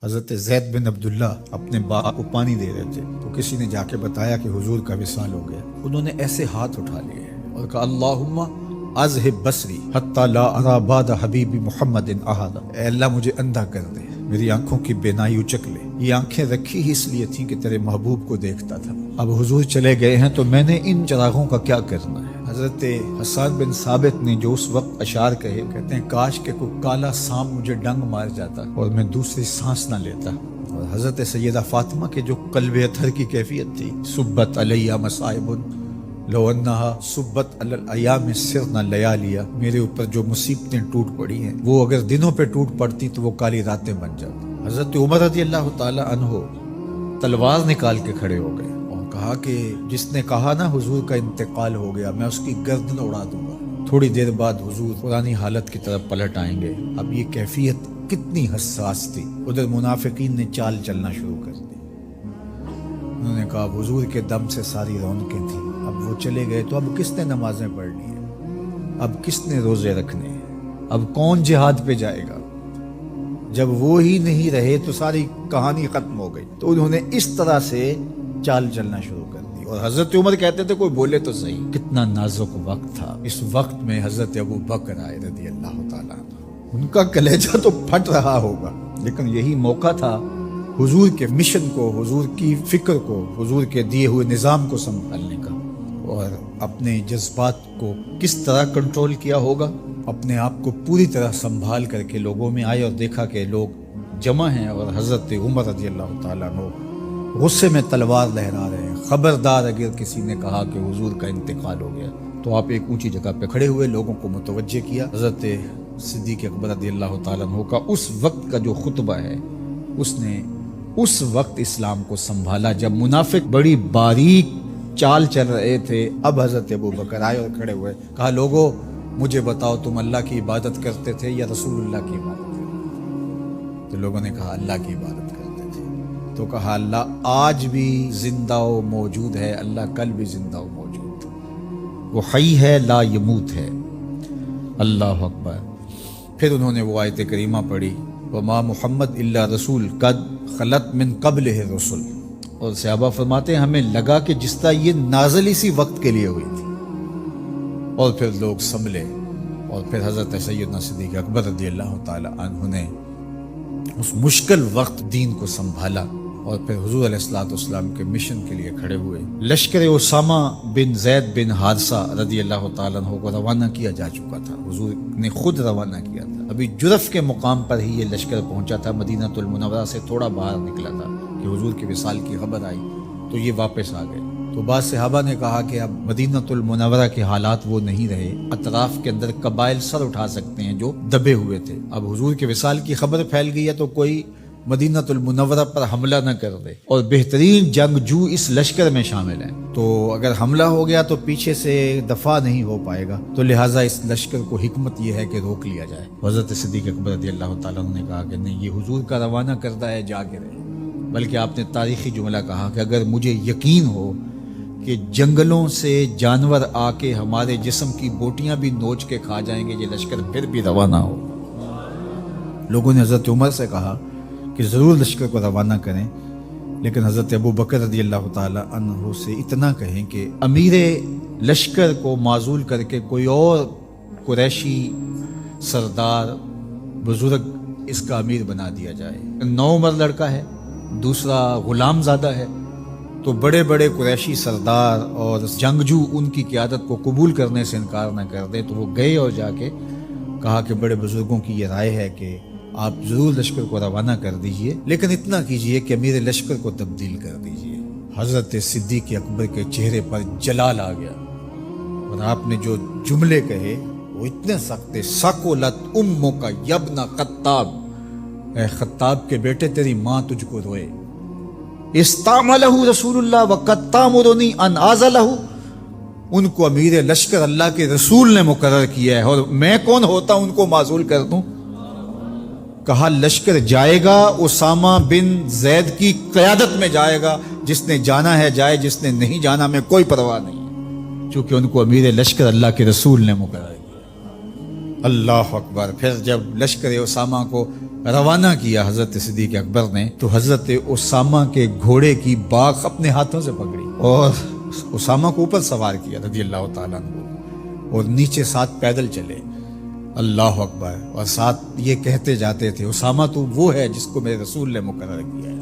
حضرت زید بن عبداللہ اپنے باپ کو پانی دے رہے تھے تو کسی نے جا کے بتایا کہ حضور کا وصال ہو گیا۔ انہوں نے ایسے ہاتھ اٹھا لیے اور کہا اللہم اذہب بصری حتی لا ارا بعد حبیبی محمد احدا، اے اللہ مجھے اندھا کر دے، میری آنکھوں کی بینائی اچک لے۔ یہ آنکھیں رکھی ہی اس لیے تھیں کہ تیرے محبوب کو دیکھتا تھا، اب حضور چلے گئے ہیں تو میں نے ان چراغوں کا کیا کرنا ہے۔ حضرت حسان بن ثابت نے جو اس وقت اشعار کہے، کہتے ہیں کاش کہ کوئی کالا سام مجھے ڈنگ مار جاتا اور میں دوسری سانس نہ لیتا۔ اور حضرت سیدہ فاطمہ کے جو قلب اطہر کی کیفیت تھی، سبت علیہ مصائب لو انہا سبت علی الایام سرنا لیالیا، میرے اوپر جو مصیبتیں ٹوٹ پڑی ہیں وہ اگر دنوں پہ ٹوٹ پڑتی تو وہ کالی راتیں بن جاتی۔ حضرت عمر رضی اللہ تعالی عنہ تلوار نکال کے کھڑے ہو گئے اور کہا کہ جس نے کہا نا حضور کا انتقال ہو گیا، میں اس کی گردن اڑا دوں گا۔ تھوڑی دیر بعد حضور پرانی حالت کی طرف پلٹ آئیں گے۔ اب یہ کیفیت کتنی حساس تھی، ادھر منافقین نے چال چلنا شروع کر دی۔ انہوں نے کہا حضور کے دم سے ساری رونقیں تھیں، اب وہ چلے گئے تو اب کس نے نمازیں پڑھنی ہیں، اب کس نے روزے رکھنے ہیں، اب کون جہاد پہ جائے گا؟ جب وہ ہی نہیں رہے تو ساری کہانی ختم ہو گئی۔ تو انہوں نے اس طرح سے چال چلنا شروع کر دی۔ اور حضرت عمر کہتے تھے کوئی بولے تو صحیح، کتنا نازک وقت تھا۔ اس وقت میں حضرت ابو بکر آئے رضی اللہ تعالیٰ عنہ، ان کا کلیجہ تو پھٹ رہا ہوگا، لیکن یہی موقع تھا حضور کے مشن کو، حضور کی فکر کو، حضور کے دیے ہوئے نظام کو سنبھالنے کا۔ اور اپنے جذبات کو کس طرح کنٹرول کیا ہوگا، اپنے آپ کو پوری طرح سنبھال کر کے لوگوں میں آئے اور دیکھا کہ لوگ جمع ہیں اور حضرت عمر رضی اللہ تعالیٰ عنہ غصے میں تلوار لہرا رہے ہیں۔ خبردار اگر کسی نے کہا کہ حضور کا انتقال ہو گیا تو آپ ایک اونچی جگہ پہ کھڑے ہوئے، لوگوں کو متوجہ کیا۔ حضرت صدیق اکبر رضی اللہ تعالیٰ عنہ کا اس وقت کا جو خطبہ ہے، اس نے اس وقت اسلام کو سنبھالا جب منافق بڑی باریک چال چل رہے تھے۔ اب حضرت ابو بکر آئے اور کھڑے ہوئے، کہا لوگو مجھے بتاؤ تم اللہ کی عبادت کرتے تھے یا رسول اللہ کی عبادت کرتے تھے؟ تو لوگوں نے کہا اللہ کی عبادت کرتے تھے۔ تو کہا اللہ آج بھی زندہ و موجود ہے، اللہ کل بھی زندہ و موجود، وہ حی ہے لا یموت ہے۔ اللہ اکبر۔ پھر انہوں نے وہ آیت کریمہ پڑھی وما محمد الا رسول قد خلت من قبلہ الرسل، اور صحابہ فرماتے ہیں ہمیں لگا کہ جس طرح یہ نازل اسی وقت کے لیے ہوئی تھی۔ اور پھر لوگ سنبھلے اور پھر حضرت سیدنا صدیق اکبر رضی اللہ تعالی عنہ نے اس مشکل وقت دین کو سنبھالا اور پھر حضور علیہ الصلوۃ والسلام کے مشن کے لیے کھڑے ہوئے۔ لشکر اسامہ بن زید بن حارثہ رضی اللہ تعالیٰ عنہ کو روانہ کیا جا چکا تھا، حضور نے خود روانہ کیا تھا۔ ابھی جرف کے مقام پر ہی یہ لشکر پہنچا تھا، مدینہ المنورہ سے تھوڑا باہر نکلا تھا کہ حضور کے وصال کی خبر آئی تو یہ واپس آ گئے۔ تو بعض صحابہ نے کہا کہ اب مدینہ المنورہ کے حالات وہ نہیں رہے، اطراف کے اندر قبائل سر اٹھا سکتے ہیں جو دبے ہوئے تھے۔ اب حضور کے وصال کی خبر پھیل گئی ہے تو کوئی مدینہ المنورہ پر حملہ نہ کر دے، اور بہترین جنگجو اس لشکر میں شامل ہیں، تو اگر حملہ ہو گیا تو پیچھے سے دفاع نہیں ہو پائے گا، تو لہٰذا اس لشکر کو حکمت یہ ہے کہ روک لیا جائے۔ حضرت صدیق اکبر رضی اللہ تعالیٰ عنہ نے کہا کہ نہیں، یہ حضور کا روانہ کردہ ہے، جا کے رہے۔ بلکہ آپ نے تاریخی جملہ کہا کہ اگر مجھے یقین ہو کہ جنگلوں سے جانور آ کے ہمارے جسم کی بوٹیاں بھی نوچ کے کھا جائیں گے، یہ لشکر پھر بھی روانہ ہو۔ لوگوں نے حضرت عمر سے کہا کہ ضرور لشکر کو روانہ کریں، لیکن حضرت ابو بکر رضی اللہ تعالی عنہ سے اتنا کہیں کہ امیر لشکر کو معزول کر کے کوئی اور قریشی سردار بزرگ اس کا امیر بنا دیا جائے۔ 9 عمر لڑکا ہے، دوسرا غلام زادہ ہے، تو بڑے بڑے قریشی سردار اور جنگجو ان کی قیادت کو قبول کرنے سے انکار نہ کر دے۔ تو وہ گئے اور جا کے کہا کہ بڑے بزرگوں کی یہ رائے ہے کہ آپ ضرور لشکر کو روانہ کر دیجئے، لیکن اتنا کیجئے کہ امیر لشکر کو تبدیل کر دیجئے۔ حضرت صدیق اکبر کے چہرے پر جلال آ گیا اور آپ نے جو جملے کہے وہ اتنے سخت تھے، سقلت امک یبن خطاب، اے خطاب کے بیٹے تیری ماں تجھ کو روئے۔ استعملہ رسول اللہ وقد تامرنی ان اعزلہ، ان کو امیر لشکر اللہ کے رسول نے مقرر کیا ہے اور میں کون ہوتا ان کو معزول کر دوں؟ کہا لشکر جائے گا، اسامہ بن زید کی قیادت میں جائے گا، جس نے جانا ہے جائے، جس نے نہیں جانا میں کوئی پرواہ نہیں، چونکہ ان کو امیر لشکر اللہ کے رسول نے مقرر کیا۔ اللہ اکبر۔ پھر جب لشکر اسامہ کو روانہ کیا حضرت صدیق اکبر نے تو حضرت اسامہ کے گھوڑے کی باک اپنے ہاتھوں سے پکڑی اور اسامہ کو اوپر سوار کیا رضی اللہ تعالیٰ عنہ، اور نیچے ساتھ پیدل چلے، اللہ اکبر، اور ساتھ یہ کہتے جاتے تھے اسامہ تو وہ ہے جس کو میرے رسول نے مقرر کیا ہے۔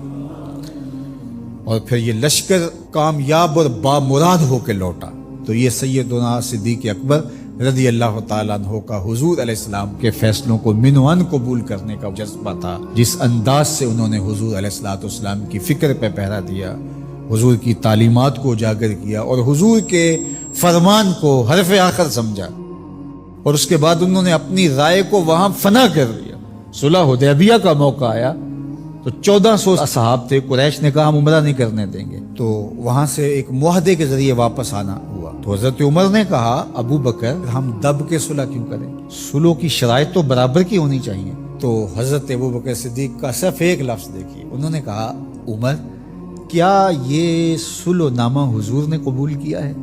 اور پھر یہ لشکر کامیاب اور بامراد ہو کے لوٹا۔ تو یہ سیدنا صدیق اکبر رضی اللہ تعالیٰ عنہ کا حضور علیہ السلام کے فیصلوں کو من و عن قبول کرنے کا جذبہ تھا، جس انداز سے انہوں نے حضور علیہ السلام کی فکر پہ پہرا دیا، حضور کی تعلیمات کو اجاگر کیا اور حضور کے فرمان کو حرف آخر سمجھا، اور اس کے بعد انہوں نے اپنی رائے کو وہاں فنا کر دیا۔ صلح حدیبیہ کا موقع آیا تو 1400 اصحاب تھے، قریش نے کہا ہم عمرہ نہیں کرنے دیں گے، تو وہاں سے ایک معاہدے کے ذریعے واپس آنا ہوا۔ تو حضرت عمر نے کہا ابو بکر ہم دب کے صلح کیوں کریں، صلح کی شرائط تو برابر کی ہونی چاہیے۔ تو حضرت ابو بکر صدیق کا صرف ایک لفظ دیکھیے، انہوں نے کہا عمر کیا یہ صلح نامہ حضور نے قبول کیا ہے؟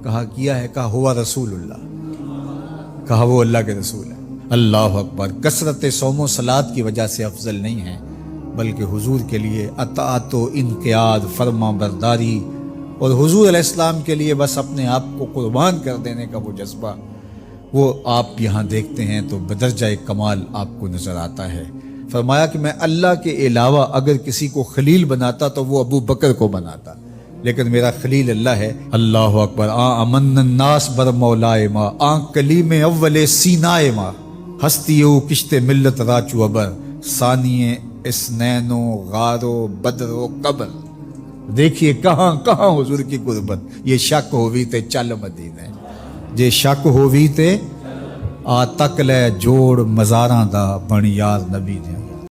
کہا کیا ہے۔ کہا ہوا رسول اللہ، کہا وہ اللہ کے رسول ہے۔ اللہ اکبر، کثرت صوم و صلات کی وجہ سے افضل نہیں ہے، بلکہ حضور کے لیے اطاعت و انقیاد، فرما برداری، اور حضور علیہ السلام کے لیے بس اپنے آپ کو قربان کر دینے کا وہ جذبہ، وہ آپ یہاں دیکھتے ہیں تو بدرجہ کمال آپ کو نظر آتا ہے۔ فرمایا کہ میں اللہ کے علاوہ اگر کسی کو خلیل بناتا تو وہ ابو بکر کو بناتا، لیکن میرا خلیل اللہ ہے۔ اللہ اکبر، امن الناس بر مولائے ما، کلیم اول سینائے ما، ہستیو کشت ملت راچو ابر، ثانیے اسنینو غارو بدرو قبر۔ دیکھیے کہاں کہاں حضور کی قربت۔ یہ شک ہووی تے چل مدینے، جے شک ہووی تے آ تک لے جوڑ مزاراں دا بن یار نبی نے۔